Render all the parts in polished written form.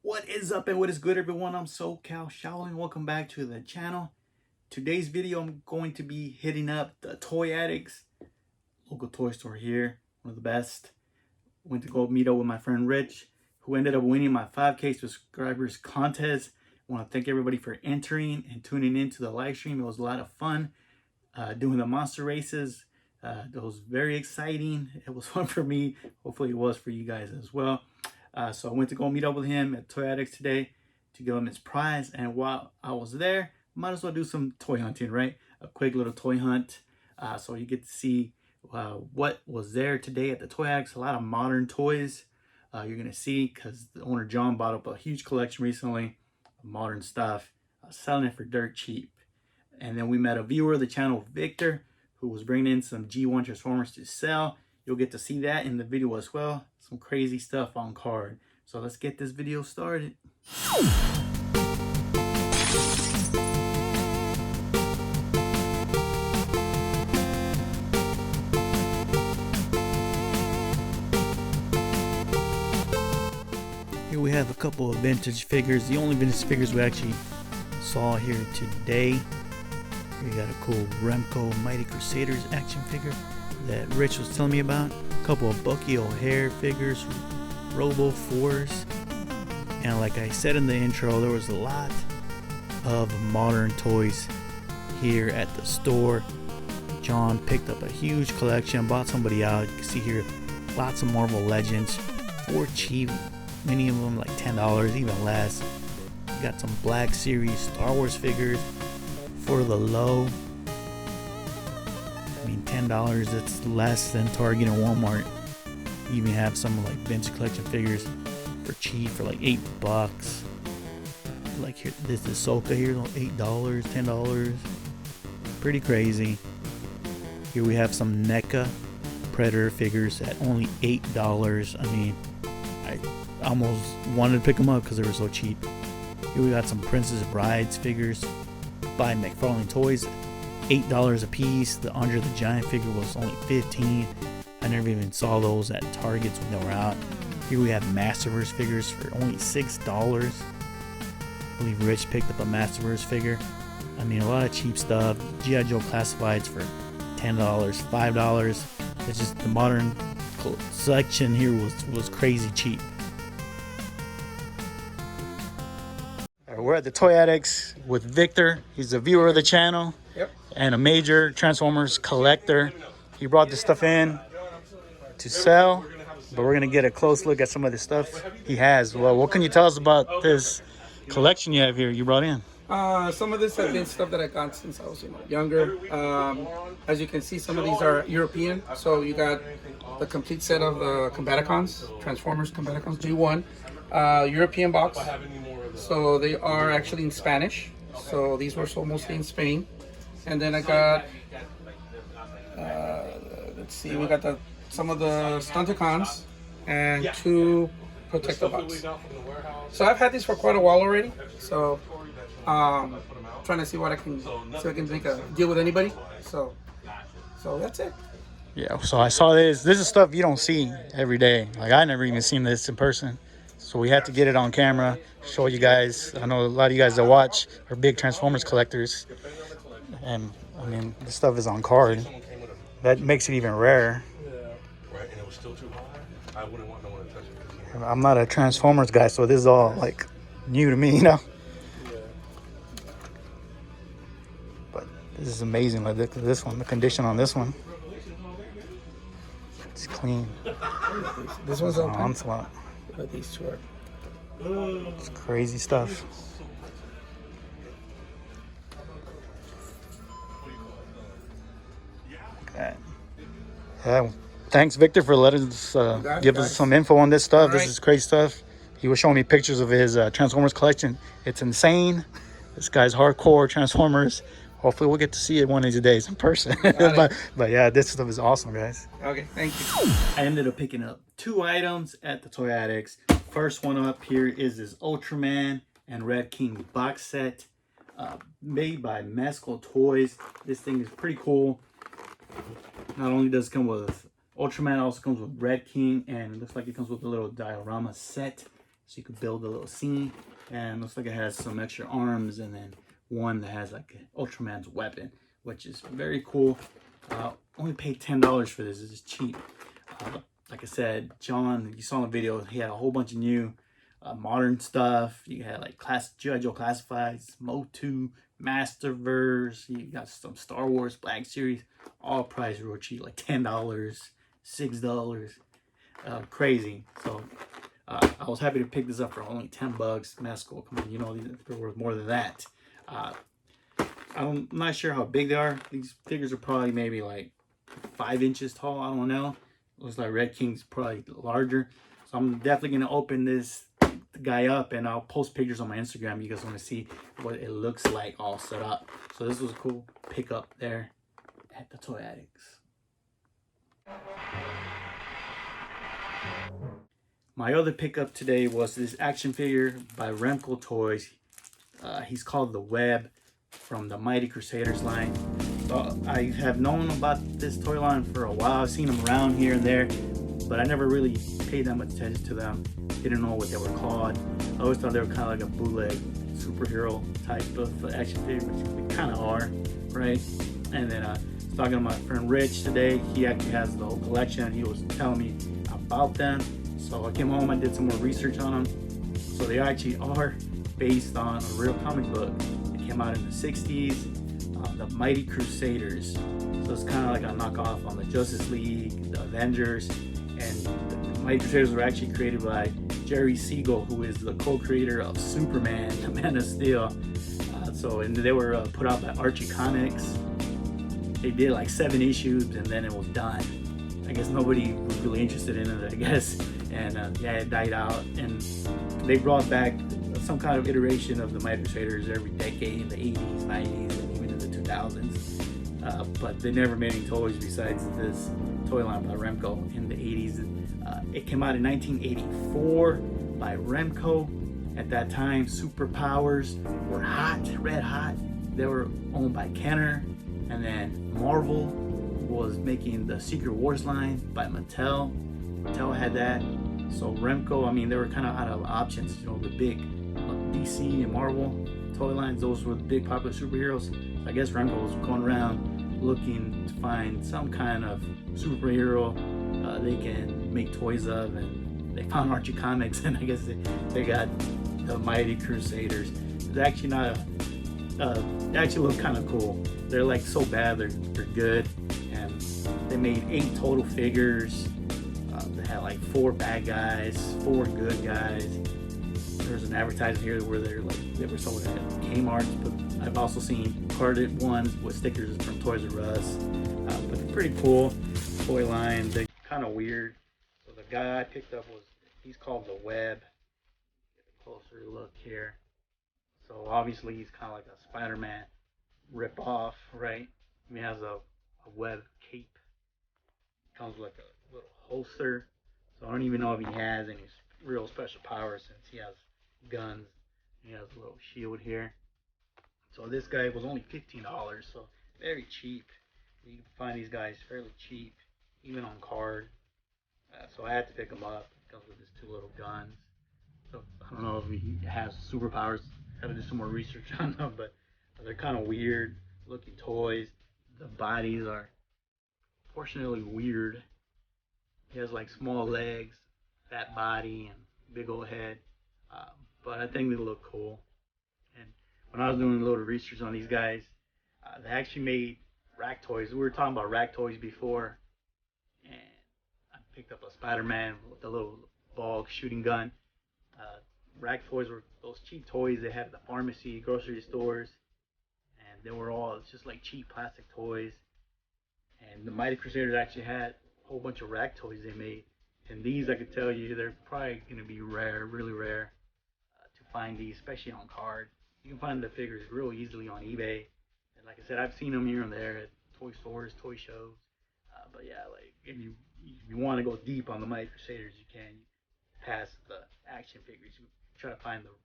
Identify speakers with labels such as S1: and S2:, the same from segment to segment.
S1: What is up and what is good, everyone? I'm Mcal Toys. Welcome back to the channel. Today's video, I'm going to be hitting up the Toy Addicts, local toy store here, one of the best. Went to go meet up with my friend Rich, who ended up winning my 5K subscribers contest. I want to thank everybody for entering and tuning into the live stream. It was a lot of fun doing the monster races. It was very exciting. It was fun for me. Hopefully it was for you guys as well. So I went to go meet up with him at Toy Addicts today to give him his prize. And while I was there, might as well do some toy hunting, right? A quick little toy hunt. So you get to see what was there today at the Toy Addicts. A lot of modern toys you're going to see, because the owner John bought up a huge collection recently of modern stuff, selling it for dirt cheap. And then we met a viewer of the channel, Victor, who was bringing in some G1 Transformers to sell. You'll get to see that in the video as well. Some crazy stuff on card. So let's get this video started. Here we have a couple of vintage figures. The only vintage figures we actually saw here today. We got a cool Remco Mighty Crusaders action figure that Rich was telling me about. A couple of Bucky O'Hare figures, Robo 4s. And like I said in the intro, there was a lot of modern toys here at the store. John picked up a huge collection, bought somebody out. You can see here lots of Marvel Legends for cheap. Many of them like $10, even less. We got some Black Series Star Wars figures for the low. I mean, $10, it's less than Target and Walmart. You even have some like vintage collection figures for cheap, for like $8. Like here, this is Ahsoka here, $8, $10. Pretty crazy. Here we have some NECA Predator figures at only $8. I mean, I almost wanted to pick them up because they were so cheap. Here we got some Princess Brides figures by McFarlane Toys, $8 a piece. The Andre the Giant figure was only $15. I never even saw those at Targets when they were out. Here we have Masterverse figures for only $6. I believe Rich picked up a Masterverse figure. I mean, a lot of cheap stuff. G.I. Joe Classifieds for $10, $5. It's just the modern section here was crazy cheap. We're at the Toy Addicts with Victor. He's a viewer of the channel.
S2: Yep.
S1: And a major Transformers collector. He brought this stuff in to sell, but we're gonna get a close look at some of the stuff he has. Well, what can you tell us about this collection you have here you brought in?
S2: Some of this has been stuff that I got since I was younger. As you can see, some of these are European. So you got the complete set of the Combaticons, Transformers Combaticons G1, European box. So they are actually in Spanish. So these were sold mostly in Spain. And then I got, let's see, we got some of the Stunticons and 2 Protector box. So I've had these for quite a while already. So trying to see what I can make a deal with anybody. So that's it.
S1: Yeah, so I saw this. This is stuff you don't see every day. Like, I never even seen this in person. So we had to get it on camera, show you guys. I know a lot of you guys that watch are big Transformers collectors. And, I mean, this stuff is on card. That makes it even rarer.
S3: Right, and it was still too high. I wouldn't want no one to touch it.
S1: I'm not a Transformers guy, so this is all, like, new to me, you know? But this is amazing. Like, look at this one, the condition on this one. It's clean.
S2: This one's open.
S1: Onslaught.
S2: But these 2 are.
S1: It's crazy stuff. Look at that. Yeah, thanks Victor for letting us give us some info on this stuff. This is crazy stuff. He was showing me pictures of his Transformers collection. It's insane. This guy's hardcore Transformers. Hopefully we'll get to see it one of these days in person. but yeah, this stuff is awesome, guys.
S2: Okay, thank you.
S1: I ended up picking up 2 items at the Toy Addicts. First one up here is this Ultraman and Red King box set made by Mcal Toys. This thing is pretty cool. Not only does it come with Ultraman, also comes with Red King, and it looks like it comes with a little diorama set. so you could build a little scene. And looks like it has some extra arms, and then one that has like Ultraman's weapon, which is very cool. Only paid $10 for this. This is cheap. Like I said, John, you saw in the video, he had a whole bunch of new modern stuff. You had like G.I. Joe Classifieds, Motu, Masterverse. You got some Star Wars Black Series, all priced real cheap, like $10, $6. Crazy. So I was happy to pick this up for only $10. Masco, come on, you know they're worth more than that. I'm not sure how big they are. These figures are probably maybe like 5 inches tall. I don't know. Looks like Red King's probably larger. So I'm definitely gonna open this guy up, and I'll post pictures on my Instagram. You guys want to see what it looks like all set up. So this was a cool pickup there at the Toy Addicts. My other pickup today was this action figure by Remco Toys. He's called the Web from the Mighty Crusaders line. So I have known about this toy line for a while. I've seen them around here and there, but I never really paid that much attention to them. Didn't know what they were called. I always thought they were kind of like a bootleg superhero type of action figure, which they kind of are, right? And then talking to my friend Rich today, he actually has the whole collection, and he was telling me about them. So I came home, I did some more research on them. So they actually are based on a real comic book. It came out in the 60s, the Mighty Crusaders. So it's kind of like a knockoff on the Justice League, the Avengers, and the Mighty Crusaders were actually created by Jerry Siegel, who is the co-creator of Superman, the Man of Steel. And they were put out by Archie Comics. They did like 7 issues, and then it was done. I guess nobody was really interested in it, I guess. And yeah, it died out. And they brought back some kind of iteration of the Mighty Crusaders every decade, in the 80s, 90s, and even in the 2000s. But they never made any toys besides this toy line by Remco in the 80s. It came out in 1984 by Remco. At that time, superpowers were hot, red hot. They were owned by Kenner. And then Marvel was making the Secret Wars line by Mattel. Mattel had that. So Remco, I mean, they were kind of out of options. You know, the big DC and Marvel toy lines, those were the big popular superheroes. So I guess Remco was going around looking to find some kind of superhero they can make toys of, and they found Archie Comics, and I guess they got the Mighty Crusaders. It's actually not they actually look kind of cool. They're like so bad, they're good. And they made 8 total figures. They had like 4 bad guys, 4 good guys. There's an advertisement here where they were sold at Kmart, but I've also seen carded ones with stickers from Toys R Us. But pretty cool toy line. They're kind of weird. So the guy I picked up he's called the Web. Get a closer look here. So obviously he's kind of like a Spider-Man rip-off, right? He has a web cape. Comes with like a little holster. So I don't even know if he has any real special powers, since he has guns. He has a little shield here. So this guy was only $15, so very cheap. You can find these guys fairly cheap, even on card. So I had to pick him up. He comes with his 2 little guns. So I don't know if he has superpowers. Gotta do some more research on them, but they're kind of weird looking toys. The bodies are proportionally weird. He has like small legs, fat body, and big old head. But I think they look cool. And when I was doing a little research on these guys, they actually made rack toys. We were talking about rack toys before, and I picked up a Spider-Man with a little ball shooting gun. Rack toys were those cheap toys they had at the pharmacy, grocery stores, and they were all just like cheap plastic toys. And the Mighty Crusaders actually had a whole bunch of rack toys they made, and these, I could tell you, they're probably going to be rare, really rare to find these, especially on card. You can find the figures real easily on eBay, and like I said, I've seen them here and there at toy stores, toy shows. But yeah, like if you want to go deep on the Mighty Crusaders, you can. Past the action figures, you try to find the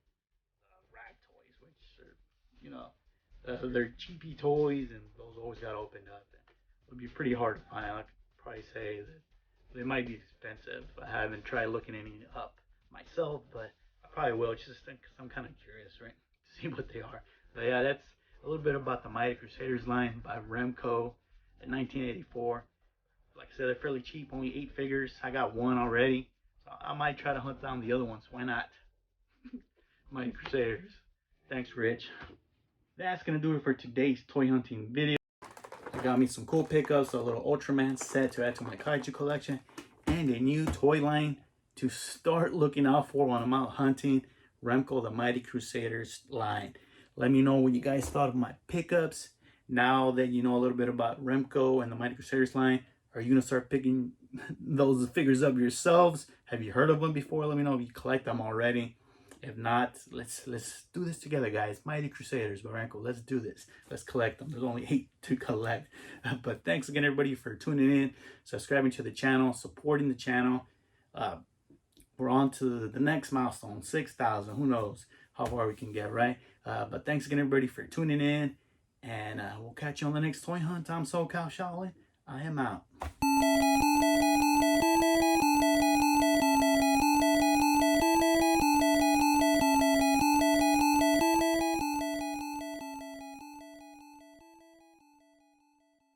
S1: rack toys, which are, you know, they're cheapy toys, and those always got opened up. And it would be pretty hard to find. I could probably say that they might be expensive. I haven't tried looking any up myself, but probably will, just because I'm kind of curious, right, to see what they are. But yeah, that's a little bit about the Mighty Crusaders line by Remco in 1984. Like I said, they're fairly cheap, only 8 figures. I got one already, so I might try to hunt down the other ones. Why not? Mighty Crusaders. Thanks, Rich. That's gonna do it for today's toy hunting video. I got me some cool pickups, a little Ultraman set to add to my kaiju collection, and a new toy line to start looking out for when I'm out hunting. Remco the Mighty Crusaders line. Let me know what you guys thought of my pickups. Now that you know a little bit about Remco and the Mighty Crusaders line, are you gonna start picking those figures up yourselves? Have you heard of them before? Let me know if you collect them already. If not, let's do this together, guys. Mighty Crusaders by Remco. Let's do this. Let's collect them. There's only 8 to collect. But thanks again, everybody, for tuning in, subscribing to the channel, supporting the channel. We're on to the next milestone, 6,000. Who knows how far we can get, right? But thanks again, everybody, for tuning in. And we'll catch you on the next toy hunt. I'm SoCal Shaolin. I am out.